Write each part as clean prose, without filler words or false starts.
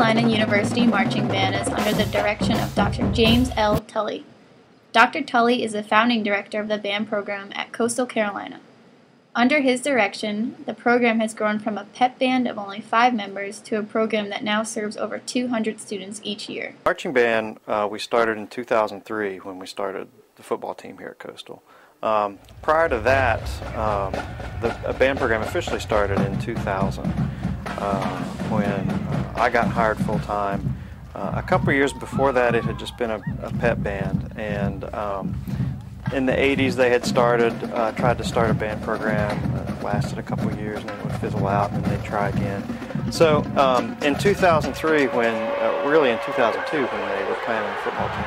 Carolina University Marching Band is under the direction of Dr. James L. Tully. Dr. Tully is the founding director of the band program at Coastal Carolina. Under his direction, the program has grown from a pep band of only 5 members to a program that now serves over 200 students each year. Marching band, we started in 2003 when we started the football team here at Coastal. Prior to that, the band program officially started in 2000 when I got hired full-time. A couple of years before that, it had just been a pep band, and in the 80s they had tried to start a band program. It lasted a couple of years and then it would fizzle out and they'd try again. So in 2003, really in 2002 when they were planning a football team,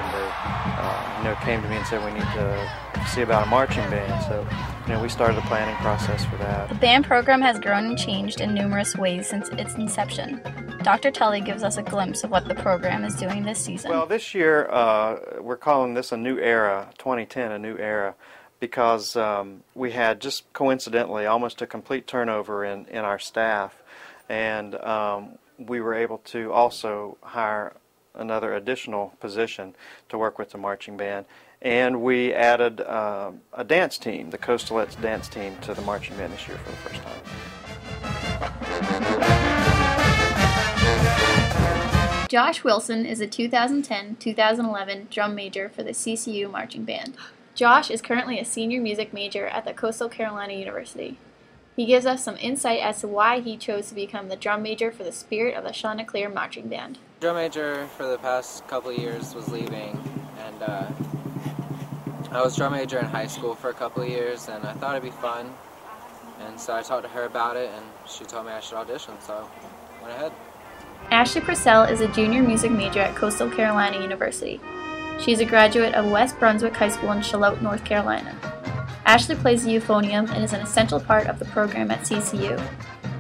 they came to me and said we need to see about a marching band. So we started the planning process for that. The band program has grown and changed in numerous ways since its inception. Dr. Tully gives us a glimpse of what the program is doing this season. Well, this year we're calling this a new era, 2010, a new era, because we had just coincidentally almost a complete turnover in our staff, and we were able to also hire another additional position to work with the marching band. And we added a dance team, the Coastalettes dance team, to the marching band this year for the first time. Josh Wilson is a 2010-2011 drum major for the CCU marching band. Josh is currently a senior music major at the Coastal Carolina University. He gives us some insight as to why he chose to become the drum major for the Spirit of the Chanticleer marching band. Drum major for the past couple of years was leaving, and I was drum major in high school for a couple of years, and I thought it'd be fun, and so I talked to her about it, and she told me I should audition, so I went ahead. Ashley Purcell is a junior music major at Coastal Carolina University. She is a graduate of West Brunswick High School in Charlotte, North Carolina. Ashley plays the euphonium and is an essential part of the program at CCU.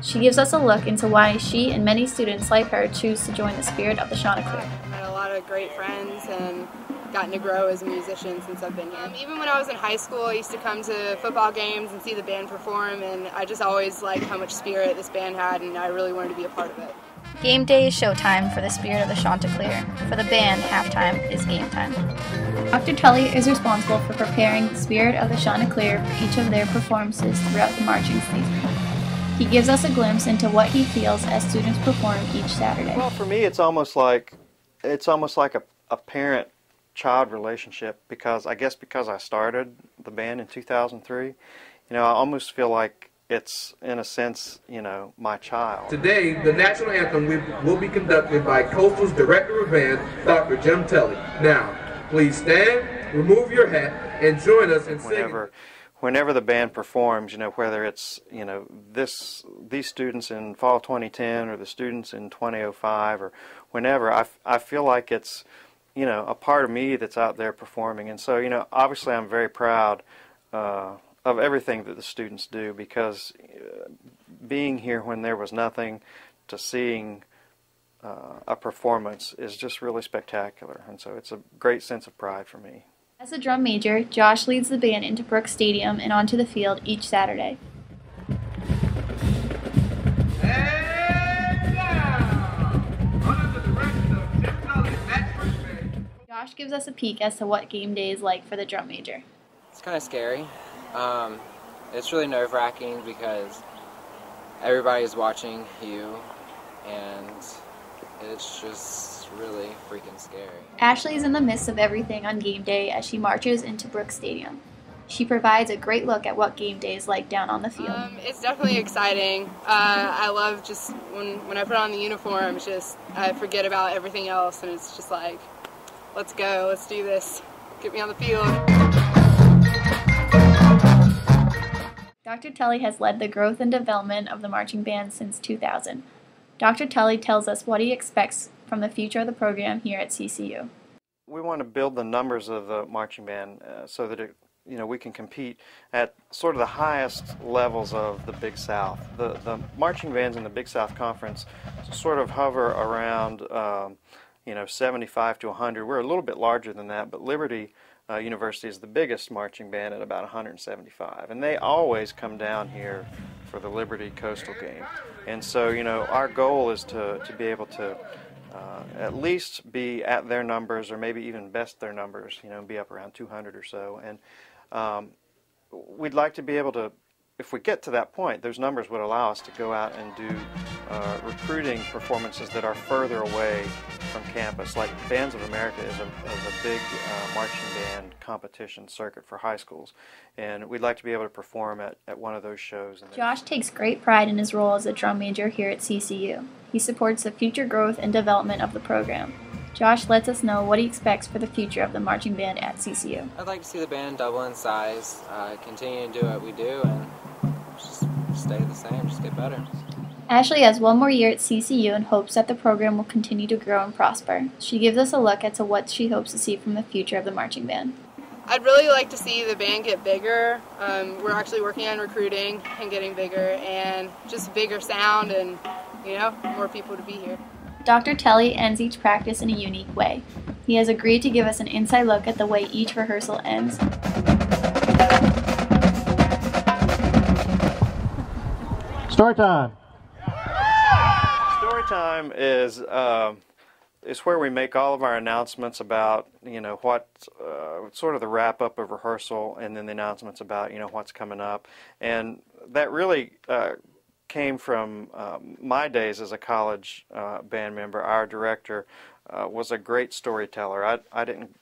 She gives us a look into why she and many students like her choose to join the Spirit of the Chanticleer. I've met a lot of great friends and gotten to grow as a musician since I've been here. Even when I was in high school, I used to come to football games and see the band perform, and I just always liked how much spirit this band had, and I really wanted to be a part of it. Game day is showtime for the Spirit of the Chanticleer. For the band, halftime is game time. Dr. Tully is responsible for preparing the Spirit of the Chanticleer for each of their performances throughout the marching season. He gives us a glimpse into what he feels as students perform each Saturday. Well, for me, it's almost like a parent-child relationship, because I started the band in 2003. I almost feel like it's, in a sense, my child. Today, the national anthem will be conducted by Coastal's Director of Band, Dr. Jim Tully. Now, please stand, remove your hat, and join us in singing. Whenever the band performs, whether it's, these students in fall 2010 or the students in 2005 or whenever, I feel like it's, a part of me that's out there performing. And so, obviously I'm very proud of everything that the students do, because being here when there was nothing to seeing a performance is just really spectacular, and so it's a great sense of pride for me. As a drum major, Josh leads the band into Brooks Stadium and onto the field each Saturday. And now, under the direction of Jim Tully, Matt Frischman. Josh gives us a peek as to what game day is like for the drum major. It's kind of scary. It's really nerve-wracking because everybody's watching you, and it's just really freaking scary. Ashley is in the midst of everything on game day as she marches into Brooks Stadium. She provides a great look at what game day is like down on the field. It's definitely exciting. I love just when I put on the uniform, it's just I forget about everything else, and it's just like, let's go, let's do this, get me on the field. Dr. Tully has led the growth and development of the marching band since 2000. Dr. Tully tells us what he expects from the future of the program here at CCU. We want to build the numbers of the marching band so that we can compete at sort of the highest levels of the Big South. The marching bands in the Big South Conference sort of hover around 75 to 100. We're a little bit larger than that, but Liberty University is the biggest marching band at about 175, and they always come down here for the Liberty Coastal game. And so, our goal is to be able to at least be at their numbers, or maybe even best their numbers, be up around 200 or so. And we'd like to be able to, if we get to that point, those numbers would allow us to go out and do recruiting performances that are further away from campus. Like Bands of America is a big marching band competition circuit for high schools, and we'd like to be able to perform at one of those shows. Josh takes great pride in his role as a drum major here at CCU. He supports the future growth and development of the program. Josh lets us know what he expects for the future of the marching band at CCU. I'd like to see the band double in size, continue to do what we do, and just stay the same, just get better. Ashley has one more year at CCU and hopes that the program will continue to grow and prosper. She gives us a look at what she hopes to see from the future of the marching band. I'd really like to see the band get bigger. We're actually working on recruiting and getting bigger, and just bigger sound and, more people to be here. Dr. Telly ends each practice in a unique way. He has agreed to give us an inside look at the way each rehearsal ends. Story time. Story time is where we make all of our announcements about what sort of the wrap up of rehearsal, and then the announcements about what's coming up, and that really came from my days as a college band member. Our director was a great storyteller. I didn't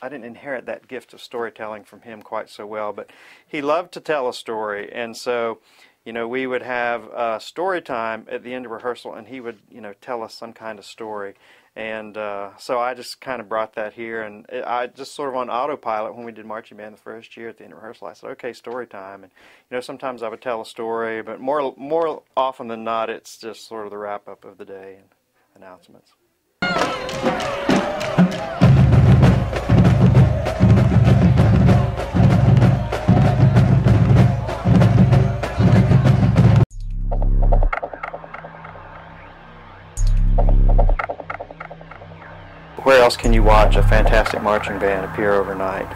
inherit that gift of storytelling from him quite so well, but he loved to tell a story, and so we would have story time at the end of rehearsal, and he would tell us some kind of story. And so I just kind of brought that here, and I just sort of on autopilot when we did marching band the first year at the end of rehearsal, I said, okay, story time. And sometimes I would tell a story, but more often than not, it's just sort of the wrap up of the day and announcements. Where else can you watch a fantastic marching band appear overnight?